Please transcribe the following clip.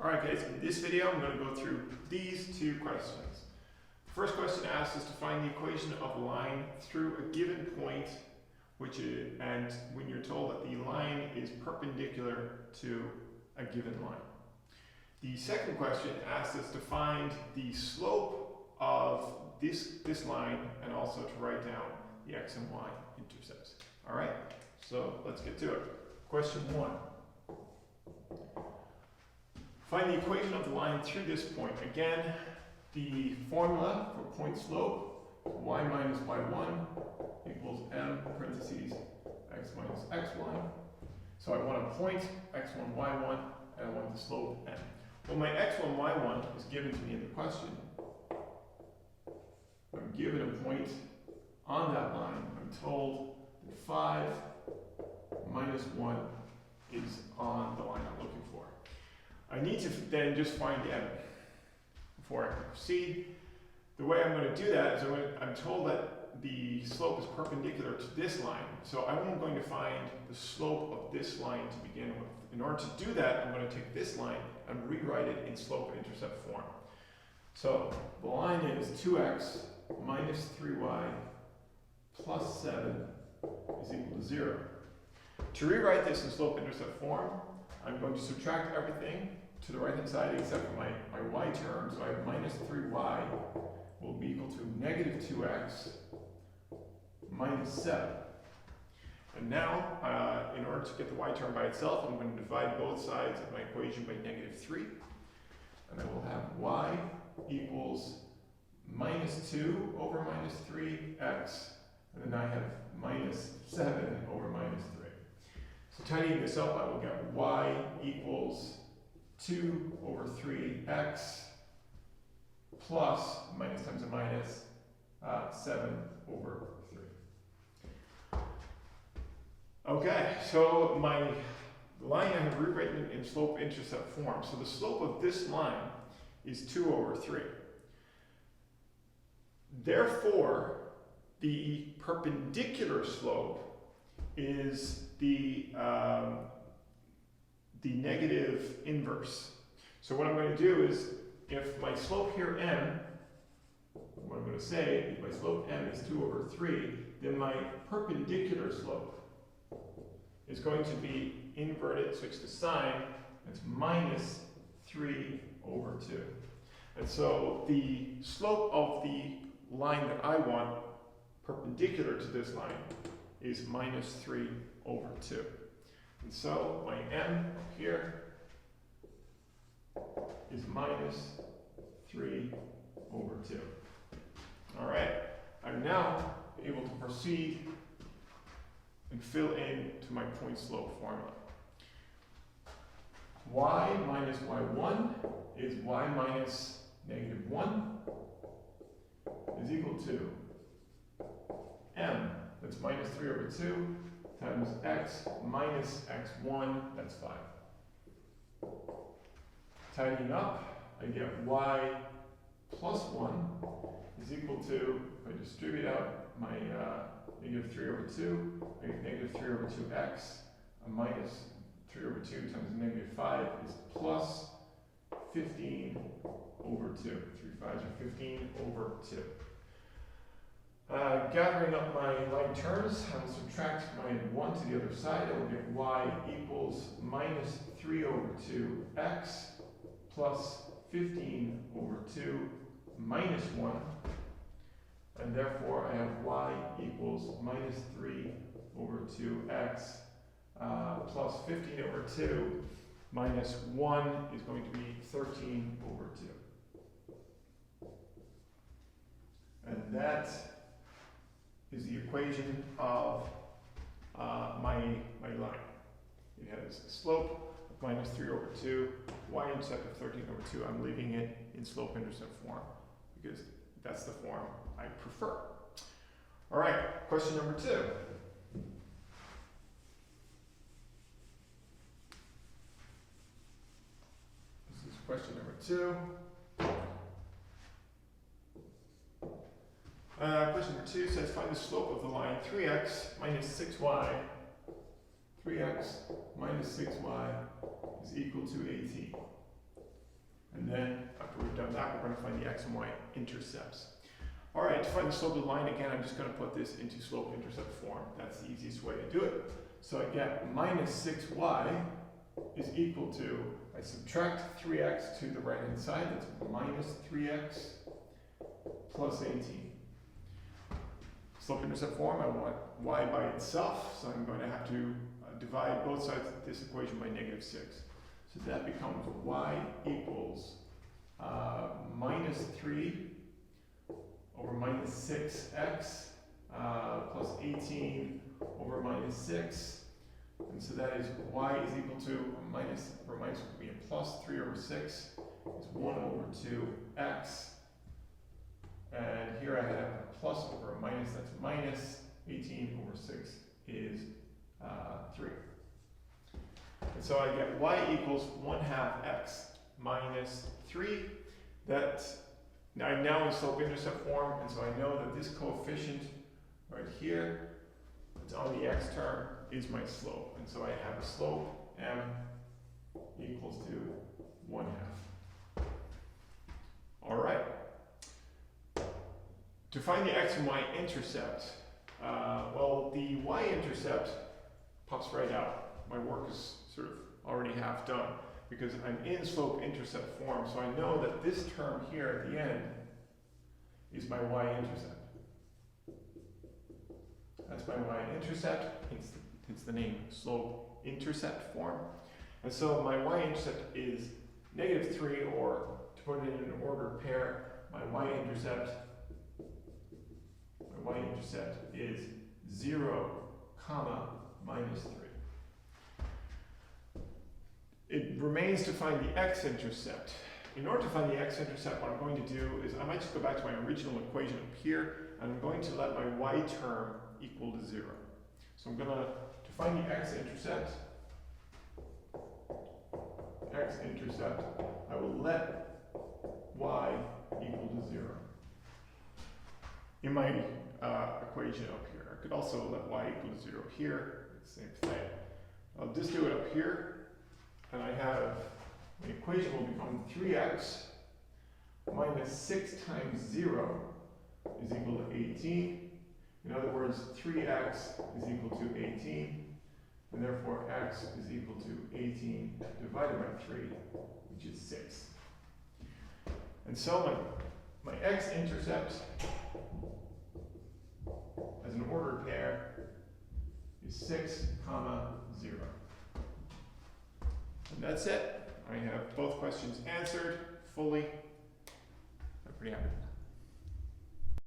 Alright guys, in this video I'm going to go through these two questions. The first question asks us to find the equation of a line through a given point, and when you're told that the line is perpendicular to a given line. The second question asks us to find the slope of this line and also to write down the x and y intercepts. Alright, so let's get to it. Question 1. Find the equation of the line through this point. Again, the formula for point slope, y minus y1 equals m parentheses x minus x1. So I want a point, x1, y1, and I want the slope m. Well, my x1, y1 is given to me in the question. I'm given a point on that line. I'm told that 5 minus 1 is on the line I'm looking for. I need to then just find m before I can proceed. The way I'm going to do that is I'm told that the slope is perpendicular to this line, so I'm going to find the slope of this line to begin with. In order to do that, I'm going to take this line and rewrite it in slope and intercept form. So the line is 2x minus 3y plus 7 is equal to 0. To rewrite this in slope intercept form, I'm going to subtract everything to the right hand side except for my y term. So I have minus 3y will be equal to negative 2x minus 7. And now, in order to get the y term by itself, I'm going to divide both sides of my equation by negative 3. And I will have y equals minus 2 over minus 3x. And then I have minus 7 over minus 3. So tidying this up, I will get y equals 2 over 3x plus, minus times a minus, 7 over 3. Okay, so my line I have rewritten in slope-intercept form. So the slope of this line is 2 over 3. Therefore, the perpendicular slope is the negative inverse. So what I'm going to do is, if my slope here m, what I'm going to say, if my slope m is 2 over 3, then my perpendicular slope is going to be inverted, switch to sign, it's minus 3 over 2. And so the slope of the line that I want, perpendicular to this line, is minus 3 over 2. And so my m here is minus 3 over 2. All right, I'm now able to proceed and fill in to my point slope formula. Y minus y1 is y minus negative 1 is equal to m, that's minus 3 over 2, times x minus x1, that's 5. Tidying up, I get y plus 1 is equal to, if I distribute out my negative 3 over 2, I get negative 3 over 2x, a minus 3 over 2 times negative 5 is plus 15 over 2. 3 5s are 15 over 2. Gathering up my line terms, I will subtract my 1 to the other side. I will get y equals minus 3 over 2x plus 15 over 2 minus 1. And therefore I have y equals minus 3 over 2x plus 15 over 2 minus 1 is going to be 13 over 2. And that is the equation of my line. It has a slope of minus 3 over 2, y-intercept of 13 over 2. I'm leaving it in slope-intercept form because that's the form I prefer. All right, question number 2. This is question number 2. Question number 2 says find the slope of the line 3x minus 6y. 3x minus 6y is equal to 18. And then after we've done that, we're going to find the x and y intercepts. All right, to find the slope of the line, again, I'm just going to put this into slope-intercept form. That's the easiest way to do it. So I get minus 6y is equal to, I subtract 3x to the right-hand side, that's minus 3x plus 18. Slope-intercept form, I want y by itself, so I'm going to have to divide both sides of this equation by negative 6. So that becomes y equals minus 3 over minus 6x plus 18 over minus 6. And so that is y is equal to a minus over minus would be a plus 3 over 6 is 1 over 2x. And here I have a plus over a minus, that's minus 18 over 6 is 3. And so I get y equals 1/2 x minus 3. I'm now in slope-intercept form, and so I know that this coefficient right here, that's on the x term, is my slope. And so I have a slope m equals to 1/2. All right. To find the x and y intercept, well, the y-intercept pops right out. My work is sort of already half done because I'm in slope-intercept form, so I know that this term here at the end is my y-intercept. That's my y-intercept. It's the name slope-intercept form. And so my y-intercept is negative 3, or to put it in an ordered pair, my y-intercept is 0, comma, minus 3. It remains to find the x-intercept. In order to find the x-intercept, what I'm going to do is I might just go back to my original equation up here, and I'm going to let my y term equal to 0. So I'm going to find the x-intercept, I will let y equal to 0. In my equation up here, I could also let y equal to 0 here, same thing. I'll just do it up here, and I have, my equation will become 3x minus 6 times 0 is equal to 18. In other words, 3x is equal to 18, and therefore x is equal to 18 divided by 3, which is 6. And so my x-intercept as an ordered pair is 6, comma, 0. And that's it. I have both questions answered fully. I'm pretty happy.